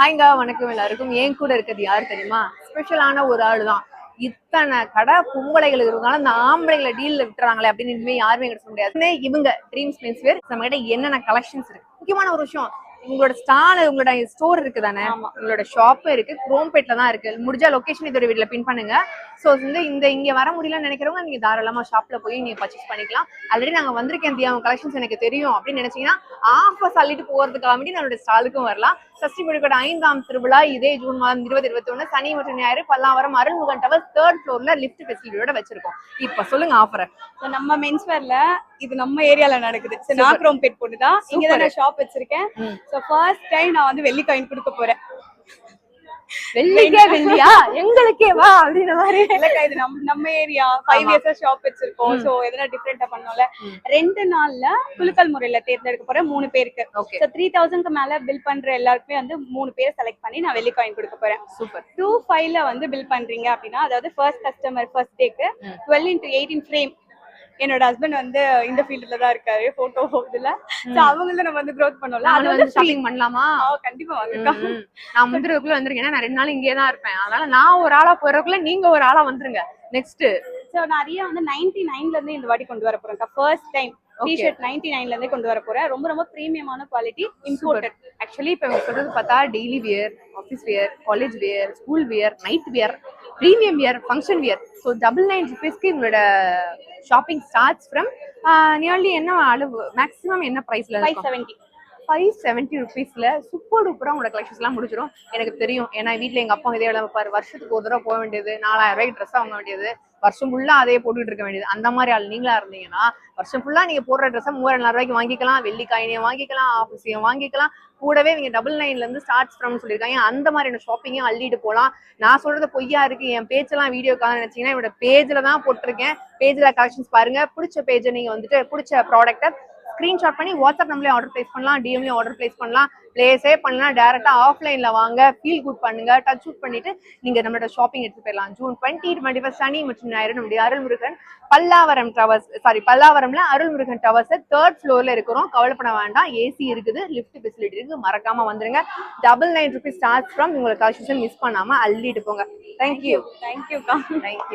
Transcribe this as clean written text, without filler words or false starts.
ஹாய்ங்க, வணக்கம் எல்லாருக்கும். ஏன் கூட இருக்கிறது யாரு தெரியுமா? ஸ்பெஷலான ஒரு ஆள் தான். இத்தனை கடை பொம்பளைகள் இருந்தாலும் அந்த ஆம்பளைகளை டீல்ல விட்டுறாங்களே அப்படின்னு இனிமே யாருமே எங்க சொல்ல முடியாது. இவங்க ட்ரீம்ஸ் மென்ஸ் வேர் நம்ம கிட்ட என்னென்ன கலெக்ஷன்ஸ் இருக்கு. முக்கியமான ஒரு விஷயம், உங்களோட ஸ்டால், உங்களோட ஸ்டோர் இருக்கு தானே, உங்களோட ஷாப் இருக்கு, குரோம்பேட்ல தான் இருக்கு. முடிஞ்சா லொகேஷன் இதோட வீட்ல பின் பண்ணுங்க. ஸோ இந்த இங்க வர முடியலன்னு நினைக்கிறவங்க நீங்க தாராளமா ஷாப்ல போய் நீங்க பர்ச்சேஸ் பண்ணிக்கலாம். ஆல்ரெடி நாங்க வந்திருக்கேன் தியா, அவங்க கலெக்ஷன்ஸ் எனக்கு தெரியும் அப்படின்னு நினைச்சீங்கன்னா ஆஃபர் சொல்லிட்டு போறதுக்காக வேண்டி நம்மளோட ஸ்டாலுக்கும் வரலாம். சஷ்டி முடிக்கோட 5ஆம் திருவிழா இதே ஜூன் மாதம் 2021 சனி மற்றும் ஞாயிறு பல்லாவரம் அருள்முகன் டவர் 3rd ஃப்ளோர்ல லிஃப்ட் ஃபெசிலிட்டியோட வச்சிருக்கோம். இப்ப சொல்லுங்க ஆஃபர். நம்ம மென்ஸ் வேர்ல இது நம்ம ஏரியால நடக்குது. நான் குரோம்பேட் பொண்ணுதான், இங்க தான் நான் ஷாப் வச்சிருக்கேன். சோ ஃபர்ஸ்ட் டைம் நான் வந்து வெள்ளி காயின் கொடுக்க போறேன். வெள்ளியா எங்களுக்கே வா அப்படின்ற மாதிரி. இது நம்ம ஏரியா 5 இயர்ஸா ஷாப் வச்சிருக்கோம். சோ எதனா டிஃபரெண்டா பண்ணோம்ல. 2 நாள்ல குலுக்கல் முறையில தேர்ந்தெடுக்க போறேன் 3 பேருக்கு. சோ 3000க்கு மேல பில் பண்ற எல்லாருக்குமே வந்து 3 பேரை செலக்ட் பண்ணி நான் வெள்ளி காயின் கொடுக்க போறேன். சூப்பர். 25ல வந்து பில் பண்றீங்க அப்படின்னா, அதாவது ஃபர்ஸ்ட் கஸ்டமர் ஃபர்ஸ்ட் டேக்கு 12x18 ஃப்ரேம். என்னோட ஹஸ்பண்ட் வந்து இந்த ஃபீல்ட்ல தான் இருக்காரு, போட்டோ இதுல. சோ அவங்கள நம்ம வந்து growth பண்ணோம்ல, அது வந்து ஷாப்பிங் பண்ணலாமா? கண்டிப்பா வாங்கக்கா. நான் முந்திரக்குள்ள வந்திருக்கேன். நான் 2 நாள் இங்கே தான் இருப்பேன். அதனால நான் ஒரு ஆளா போறதுக்குள்ள நீங்க ஒரு ஆளா வந்துருங்க. நெக்ஸ்ட் சோ நிறைய வந்து 99ல இருந்து இந்த வாட்டி கொண்டு வர போறேன். ஃபர்ஸ்ட் டைம் டி-ஷர்ட் 99ல இருந்தே கொண்டு வர போறேன். ரொம்ப பிரீமியமான குவாலிட்டி, இம்போர்ட்டட். ஆக்சுவலி இப்ப இவங்க சொல்றது பார்த்தா daily wear, office wear, college wear, school wear, night wear, premium wear, function wear. So 99 rupeesக்கு இவங்களோட ஷாப்பிங் ஸ்டார்ட்ஸ் ஃப்ரம் நியர்லி என்ன அளவு மேக்ஸிமம் என்ன பிரைஸ்ல? 570 rupeesல சூப்பர் டூப்பரா உங்களோட கலெக்ஷன்ஸ் எல்லாம் முடிச்சிடும். எனக்கு தெரியும், ஏன்னா வீட்டுல எங்க அப்பா இதே வைப்பாரு. வருஷத்துக்கு ஒரு தடவை போக வேண்டியது, 4000 ரூபாய்க்கு ட்ரெஸ் வாங்க வேண்டியது, வருஷம் ஃபுல்லா அதே போட்டுட்டு இருக்க வேண்டியது. அந்த மாதிரி ஆள் நீங்களா இருந்தீங்கன்னா வருஷம் ஃபுல்லா நீங்க போடுற ட்ரெஸ் 3400 ரூபாய்க்கு வாங்கிக்கலாம். வெள்ளி காயினையும் வாங்கிக்கலாம், ஆஃபீஸையும் வாங்கிக்கலாம். கூடவே நீங்க 99ல இருந்து ஸ்டார்ட்ஸ் ஃப்ரம் சொல்லியிருக்காங்க. அந்த மாதிரியான ஷாப்பிங்கும் அள்ளிட்டு போகலாம். நான் சொல்றது பொய்யா இருக்கு, என் பேஜெல்லாம் வீடியோக்காக நினைச்சீங்கன்னா என்னோட பேஜ்ல தான் போட்டிருக்கேன். பேஜ்ல கலெக்ஷன்ஸ் பாருங்க. பிடிச்ச பேஜை நீங்க வந்துட்டு பிடிச்ச ப்ராடக்ட்டை ஸ்கிரீன்ஷாட் பண்ணி வாட்ஸ்அப் நம்மளே ஆர்டர் பிளேஸ் பண்ணலாம், டிஎம்லயும் ஆர்டர் பிளேஸ் பண்ணலாம். பிளேஸே பண்ணலாம், டைரக்டா ஆஃப்லைன்ல வாங்க, ஃபீல் குட் பண்ணுங்க, டச் அவுட் பண்ணிட்டு நீங்க நம்மளோட ஷாப்பிங் எடுத்து போயிடலாம். ஜூன் 20-21 சனி மற்றும் ஞாயிறு நம்முடைய அருள்முருகன் பல்லாவரம்ல அருள்முருகன் டவர்ஸ் 3rd ஃப்ளோர்ல இருக்கிறோம். கவலைப்பட வேண்டாம், ஏசி இருக்குது, லிஃப்ட் ஃபெசிலிட்டி இருக்கு. மறக்காம வந்துருங்க. 99 rupees ஸ்டார்ட் ஃப்ரம். உங்களுக்கு கலெக்ஷன் மிஸ் பண்ணாம அள்ளிட்டு போங்க. தேங்க்யூ. தேங்க்யூக்கா. தேங்க்யூ.